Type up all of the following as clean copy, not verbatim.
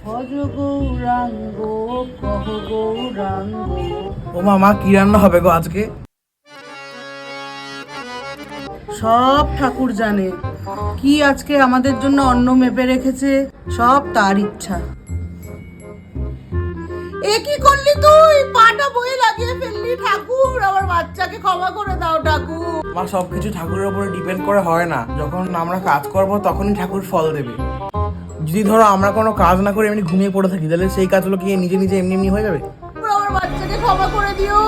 ভজ গৌরাঙ্গ কহ গৌরাঙ্গ। ও মামা, কি রান্না হবে গো আজকে? সব ঠাকুর জানে কি আজকে আমাদের জন্য অন্ন মেপে রেখেছে, সব তার ইচ্ছা। এ কি করলি তুই? পাটা বই লাগিয়ে ফেললি। ঠাকুর, আমার বাচ্চাকে ক্ষমা করে দাও ঠাকুর। মা, সবকিছু ঠাকুরের উপরে ডিপেন্ড করে হয় না। যখন আমরা কাজ করব তখনই ঠাকুর ফল দেবে। যদি ধরো আমরা কোনো কাজ না করে এমনি ঘুমিয়ে পড়ে থাকি, তাহলে সেই কাজগুলো কি নিজে নিজে এমনি এমনি হয়ে যাবে? আমার বাচ্চাকে ক্ষমা করে দিও।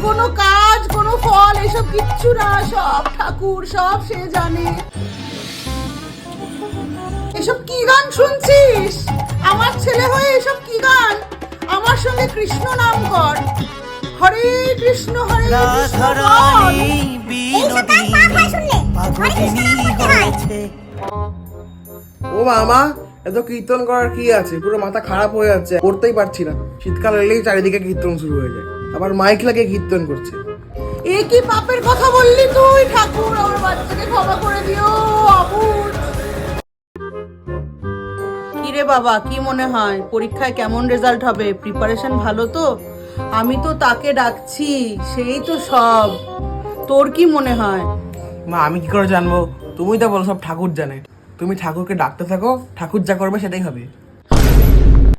কোনো কাজ, কোনো ফল, এসব কিচ্ছু না, সব ঠাকুর, সব সে জানে। এসব কি গান শুনছিস? আমার ছেলে হয়ে এসব কি গান? আমার সঙ্গে কৃষ্ণ নাম কর। হরে কৃষ্ণ হরে কৃষ্ণ ও মামা, এত কীর্তন করার কি আছে? পুরো মাথা খারাপ হয়ে যাচ্ছে, করতেই পারছি না। শীতকাল এলেই চারিদিকে কীর্তন শুরু হয়ে যায়, আবার মাইক লাগিয়ে কীর্তন করছে। এ কি পাপের কথা বললি তুই? ঠাকুর, আমার বাচ্চাকে ক্ষমা করে দিও। অবুঝ। কিরে বাবা, কি মনে হয় পরীক্ষায় কেমন রেজাল্ট হবে? প্রিপারেশন ভালো তো? আমি তো তাকে ডাকছি, সেই তো সব। তোর কি মনে হয়? মা, আমি কি করে জানবো? তুমিই তো বলো সব ঠাকুর জানে। তুমি ঠাকুরকে ডাকতে থাকো, ঠাকুর যা করবে সেটাই হবে।